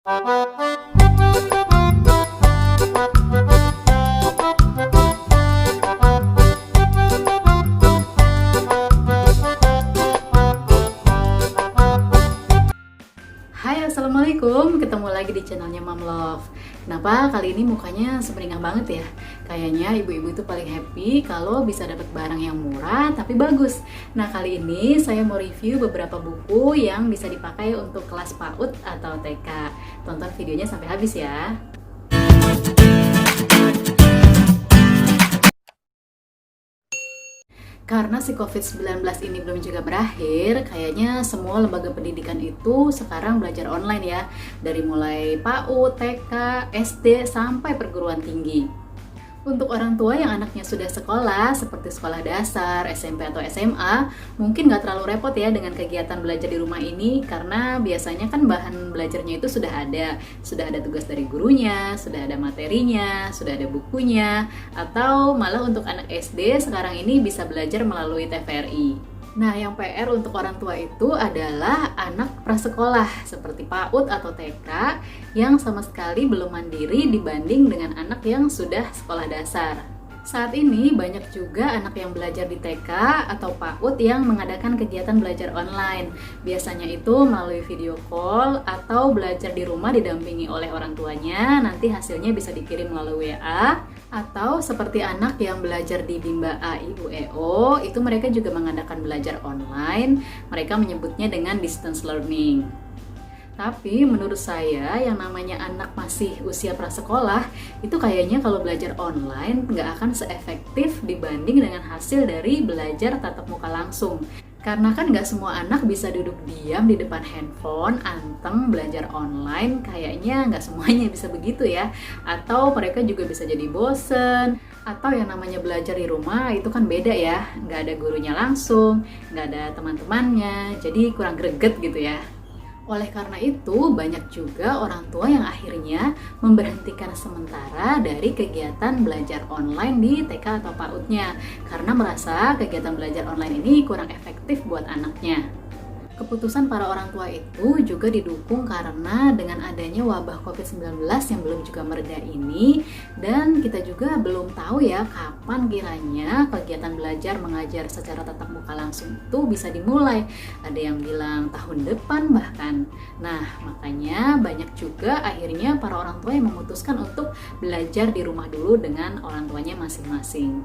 Hai, assalamualaikum, ketemu lagi di channelnya Mom Love. Kenapa kali ini mukanya semeringah banget ya? Kayaknya ibu-ibu itu paling happy kalau bisa dapat barang yang murah tapi bagus. Nah, kali ini saya mau review beberapa buku yang bisa dipakai untuk kelas PAUD atau TK. Tonton videonya sampai habis ya. Karena si COVID-19 ini belum juga berakhir, kayaknya semua lembaga pendidikan itu sekarang belajar online ya. Dari mulai PAUD, TK, SD, sampai perguruan tinggi. Untuk orang tua yang anaknya sudah sekolah, seperti sekolah dasar, SMP atau SMA, mungkin nggak terlalu repot ya dengan kegiatan belajar di rumah ini, karena biasanya kan bahan belajarnya itu sudah ada tugas dari gurunya, sudah ada materinya, sudah ada bukunya, atau malah untuk anak SD sekarang ini bisa belajar melalui TVRI. Nah, yang PR untuk orang tua itu adalah anak prasekolah seperti PAUD atau TK yang sama sekali belum mandiri dibanding dengan anak yang sudah sekolah dasar. Saat ini banyak juga anak yang belajar di TK atau PAUD yang mengadakan kegiatan belajar online. Biasanya itu melalui video call atau belajar di rumah didampingi oleh orang tuanya, nanti hasilnya bisa dikirim melalui WA. Atau seperti anak yang belajar di Bimba A Ibu EO, itu mereka juga mengadakan belajar online, mereka menyebutnya dengan distance learning. Tapi menurut saya yang namanya anak masih usia prasekolah, itu kayaknya kalau belajar online nggak akan seefektif dibanding dengan hasil dari belajar tatap muka langsung. Karena kan nggak semua anak bisa duduk diam di depan handphone, anteng belajar online, kayaknya nggak semuanya bisa begitu ya. Atau mereka juga bisa jadi bosen, atau yang namanya belajar di rumah itu kan beda ya, nggak ada gurunya langsung, nggak ada teman-temannya, jadi kurang greget gitu ya. Oleh karena itu, banyak juga orang tua yang akhirnya memberhentikan sementara dari kegiatan belajar online di TK atau PAUD-nya karena merasa kegiatan belajar online ini kurang efektif buat anaknya. Keputusan para orang tua itu juga didukung karena dengan adanya wabah COVID-19 yang belum juga mereda ini, dan kita juga belum tahu ya kapan kiranya kegiatan belajar mengajar secara tatap muka langsung itu bisa dimulai. Ada yang bilang tahun depan bahkan. Nah, makanya banyak juga akhirnya para orang tua yang memutuskan untuk belajar di rumah dulu dengan orang tuanya masing-masing.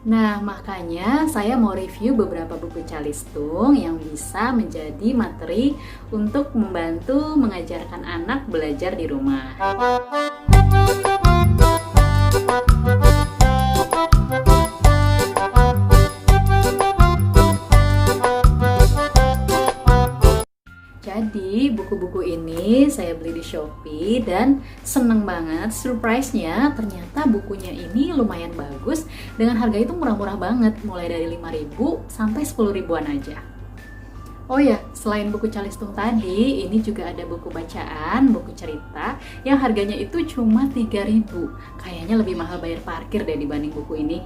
Nah, makanya saya mau review beberapa buku Calistung yang bisa menjadi materi untuk membantu mengajarkan anak belajar di rumah. Jadi buku-buku ini saya beli di Shopee dan seneng banget, surprise-nya ternyata bukunya ini lumayan bagus dengan harga itu murah-murah banget, mulai dari 5.000 sampai 10 ribuan aja. Oh ya, selain buku Calistung tadi, ini juga ada buku bacaan, buku cerita yang harganya itu cuma 3.000. Kayaknya lebih mahal bayar parkir deh dibanding buku ini.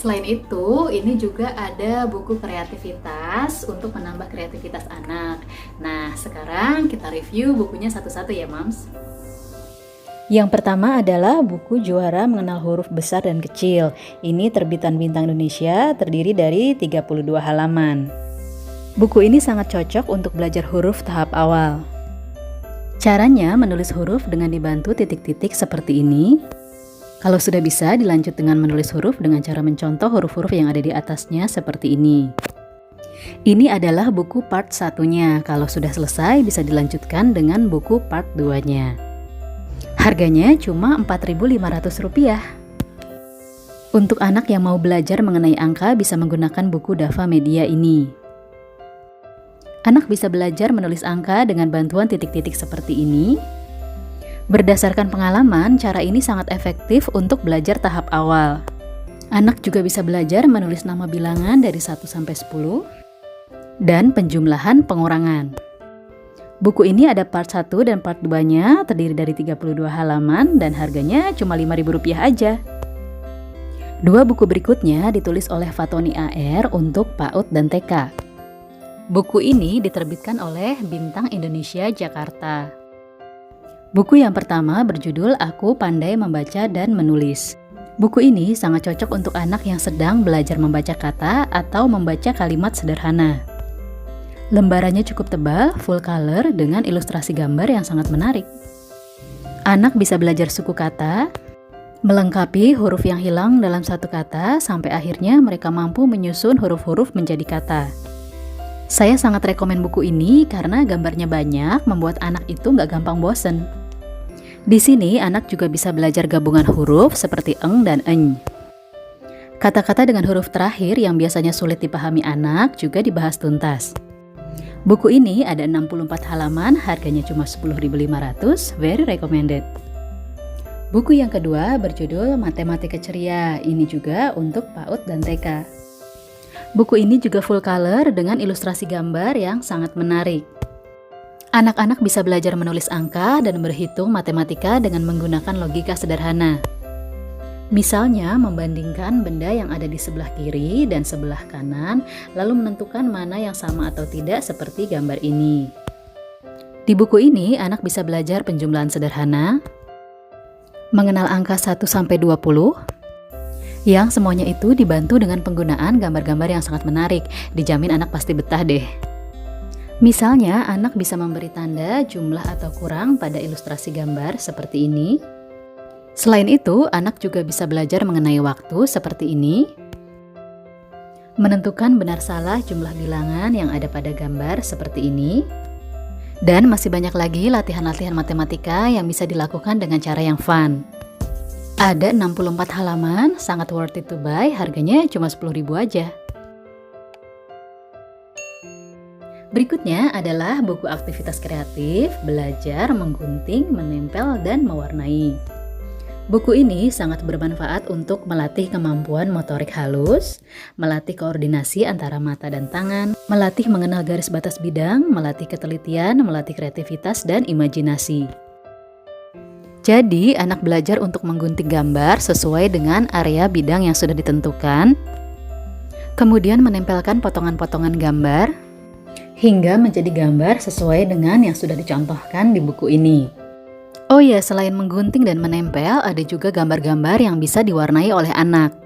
Selain itu, ini juga ada buku kreativitas untuk menambah kreativitas anak. Nah, sekarang kita review bukunya satu-satu ya, Mams. Yang pertama adalah buku Juara Mengenal Huruf Besar dan Kecil. Ini terbitan Bintang Indonesia, terdiri dari 32 halaman. Buku ini sangat cocok untuk belajar huruf tahap awal. Caranya menulis huruf dengan dibantu titik-titik seperti ini. Kalau sudah bisa, dilanjut dengan menulis huruf dengan cara mencontoh huruf-huruf yang ada di atasnya seperti ini. Ini adalah buku part 1-nya. Kalau sudah selesai, bisa dilanjutkan dengan buku part 2-nya. Harganya cuma Rp4.500. Untuk anak yang mau belajar mengenai angka, bisa menggunakan buku Dava Media ini. Anak bisa belajar menulis angka dengan bantuan titik-titik seperti ini. Berdasarkan pengalaman, cara ini sangat efektif untuk belajar tahap awal. Anak juga bisa belajar menulis nama bilangan dari 1 sampai 10 dan penjumlahan pengurangan. Buku ini ada part 1 dan part 2-nya, terdiri dari 32 halaman dan harganya cuma Rp5.000 aja. Dua buku berikutnya ditulis oleh Fatoni AR untuk PAUD dan TK. Buku ini diterbitkan oleh Bintang Indonesia Jakarta. Buku yang pertama berjudul Aku Pandai Membaca dan Menulis. Buku ini sangat cocok untuk anak yang sedang belajar membaca kata atau membaca kalimat sederhana. Lembarannya cukup tebal, full color dengan ilustrasi gambar yang sangat menarik. Anak bisa belajar suku kata, melengkapi huruf yang hilang dalam satu kata sampai akhirnya mereka mampu menyusun huruf-huruf menjadi kata. Saya sangat rekomen buku ini karena gambarnya banyak, membuat anak itu nggak gampang bosen. Di sini anak juga bisa belajar gabungan huruf seperti eng dan eny. Kata-kata dengan huruf terakhir yang biasanya sulit dipahami anak juga dibahas tuntas. Buku ini ada 64 halaman, harganya cuma 10.500, very recommended. Buku yang kedua berjudul Matematika Ceria, ini juga untuk PAUD dan TK. Buku ini juga full color dengan ilustrasi gambar yang sangat menarik. Anak-anak bisa belajar menulis angka dan berhitung matematika dengan menggunakan logika sederhana. Misalnya, membandingkan benda yang ada di sebelah kiri dan sebelah kanan, lalu menentukan mana yang sama atau tidak seperti gambar ini. Di buku ini, anak bisa belajar penjumlahan sederhana, mengenal angka 1-20, yang semuanya itu dibantu dengan penggunaan gambar-gambar yang sangat menarik. Dijamin anak pasti betah deh. Misalnya, anak bisa memberi tanda jumlah atau kurang pada ilustrasi gambar seperti ini. Selain itu, anak juga bisa belajar mengenai waktu seperti ini, menentukan benar salah jumlah bilangan yang ada pada gambar seperti ini, dan masih banyak lagi latihan-latihan matematika yang bisa dilakukan dengan cara yang fun. Ada 64 halaman, sangat worth it to buy, harganya cuma 10.000 aja. Berikutnya adalah buku aktivitas kreatif, belajar, menggunting, menempel, dan mewarnai. Buku ini sangat bermanfaat untuk melatih kemampuan motorik halus, melatih koordinasi antara mata dan tangan, melatih mengenal garis batas bidang, melatih ketelitian, melatih kreativitas, dan imajinasi. Jadi, anak belajar untuk menggunting gambar sesuai dengan area bidang yang sudah ditentukan, kemudian menempelkan potongan-potongan gambar, hingga menjadi gambar sesuai dengan yang sudah dicontohkan di buku ini. Oh ya, selain menggunting dan menempel, ada juga gambar-gambar yang bisa diwarnai oleh anak.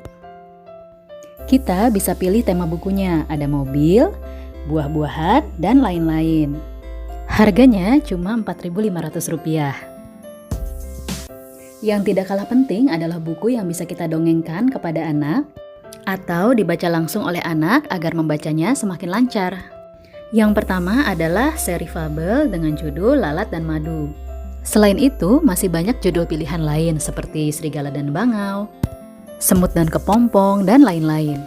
Kita bisa pilih tema bukunya, ada mobil, buah-buahan, dan lain-lain. Harganya cuma Rp4.500. Yang tidak kalah penting adalah buku yang bisa kita dongengkan kepada anak, atau dibaca langsung oleh anak agar membacanya semakin lancar. Yang pertama adalah seri fabel dengan judul Lalat dan Madu. Selain itu, masih banyak judul pilihan lain seperti Serigala dan Bangau, Semut dan Kepompong, dan lain-lain.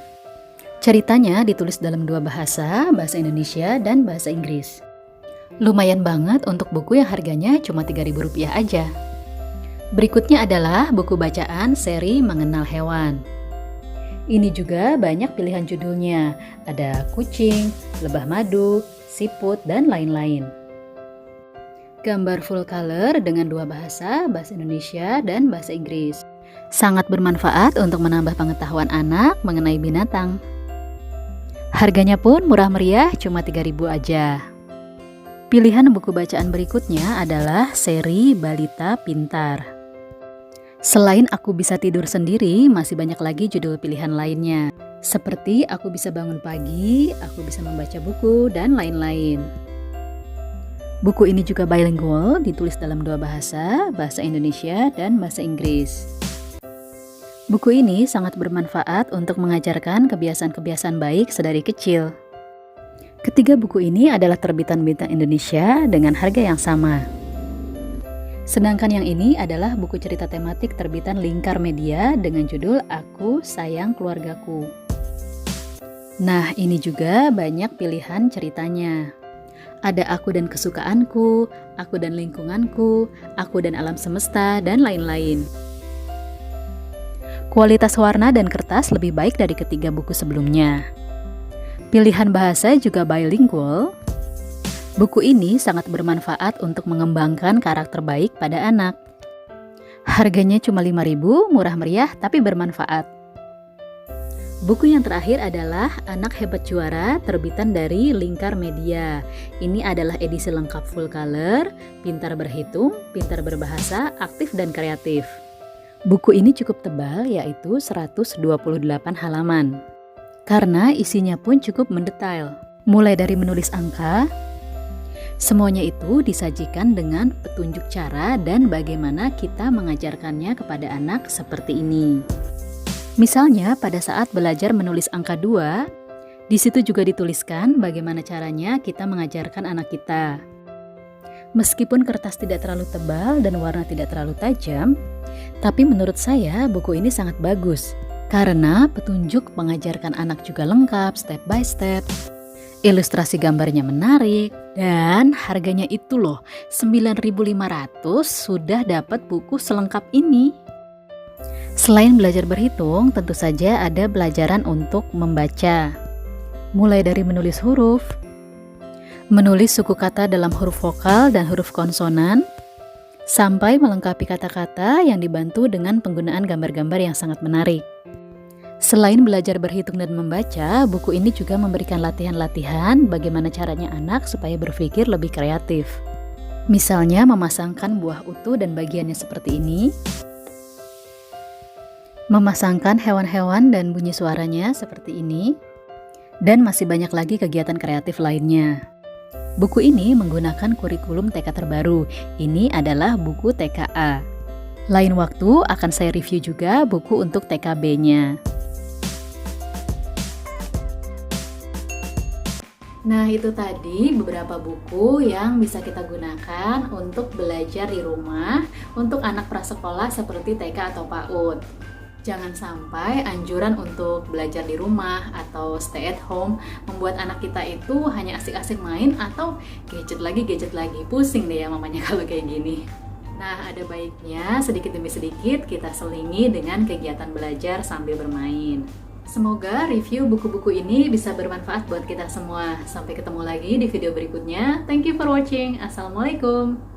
Ceritanya ditulis dalam dua bahasa Indonesia dan bahasa Inggris. Lumayan banget untuk buku yang harganya cuma Rp3.000 aja. Berikutnya adalah buku bacaan seri Mengenal Hewan. Ini juga banyak pilihan judulnya, ada kucing, lebah madu, siput, dan lain-lain. Gambar full color dengan dua bahasa Indonesia dan bahasa Inggris. Sangat bermanfaat untuk menambah pengetahuan anak mengenai binatang. Harganya pun murah meriah, cuma Rp3.000 aja. Pilihan buku bacaan berikutnya adalah seri Balita Pintar. Selain Aku Bisa Tidur Sendiri, masih banyak lagi judul pilihan lainnya. Seperti Aku Bisa Bangun Pagi, Aku Bisa Membaca Buku, dan lain-lain. Buku ini juga bilingual, ditulis dalam dua bahasa Indonesia dan bahasa Inggris. Buku ini sangat bermanfaat untuk mengajarkan kebiasaan-kebiasaan baik sedari kecil. Ketiga buku ini adalah terbitan Bintang Indonesia dengan harga yang sama. Sedangkan yang ini adalah buku cerita tematik terbitan Lingkar Media dengan judul Aku Sayang Keluargaku. Nah, ini juga banyak pilihan ceritanya. Ada Aku dan Kesukaanku, Aku dan Lingkunganku, Aku dan Alam Semesta, dan lain-lain. Kualitas warna dan kertas lebih baik dari ketiga buku sebelumnya. Pilihan bahasa juga bilingual. Buku ini sangat bermanfaat untuk mengembangkan karakter baik pada anak. Harganya cuma Rp5.000, murah meriah tapi bermanfaat. Buku yang terakhir adalah Anak Hebat Juara, terbitan dari Lingkar Media. Ini adalah edisi lengkap full color, pintar berhitung, pintar berbahasa, aktif dan kreatif. Buku ini cukup tebal, yaitu 128 halaman. Karena isinya pun cukup mendetail. Mulai dari menulis angka, semuanya itu disajikan dengan petunjuk cara dan bagaimana kita mengajarkannya kepada anak seperti ini. Misalnya pada saat belajar menulis angka 2, di situ juga dituliskan bagaimana caranya kita mengajarkan anak kita. Meskipun kertas tidak terlalu tebal dan warna tidak terlalu tajam, tapi menurut saya buku ini sangat bagus karena petunjuk mengajarkan anak juga lengkap step by step. Ilustrasi gambarnya menarik dan harganya itu loh 9.500 sudah dapat buku selengkap ini. Selain belajar berhitung, tentu saja ada pelajaran untuk membaca. Mulai dari menulis huruf, menulis suku kata dalam huruf vokal dan huruf konsonan, sampai melengkapi kata-kata yang dibantu dengan penggunaan gambar-gambar yang sangat menarik. Selain belajar berhitung dan membaca, buku ini juga memberikan latihan-latihan bagaimana caranya anak supaya berpikir lebih kreatif. Misalnya memasangkan buah utuh dan bagiannya seperti ini, memasangkan hewan-hewan dan bunyi suaranya seperti ini, dan masih banyak lagi kegiatan kreatif lainnya. Buku ini menggunakan kurikulum TK terbaru. Ini adalah buku TKA. Lain waktu akan saya review juga buku untuk TKB-nya. Nah, itu tadi beberapa buku yang bisa kita gunakan untuk belajar di rumah untuk anak prasekolah seperti TK atau PAUD. Jangan sampai anjuran untuk belajar di rumah atau stay at home membuat anak kita itu hanya asik-asik main atau gadget lagi. Pusing deh ya mamanya kalau kayak gini. Nah, ada baiknya sedikit demi sedikit kita selingi dengan kegiatan belajar sambil bermain. Semoga review buku-buku ini bisa bermanfaat buat kita semua. Sampai ketemu lagi di video berikutnya. Thank you for watching. Assalamualaikum.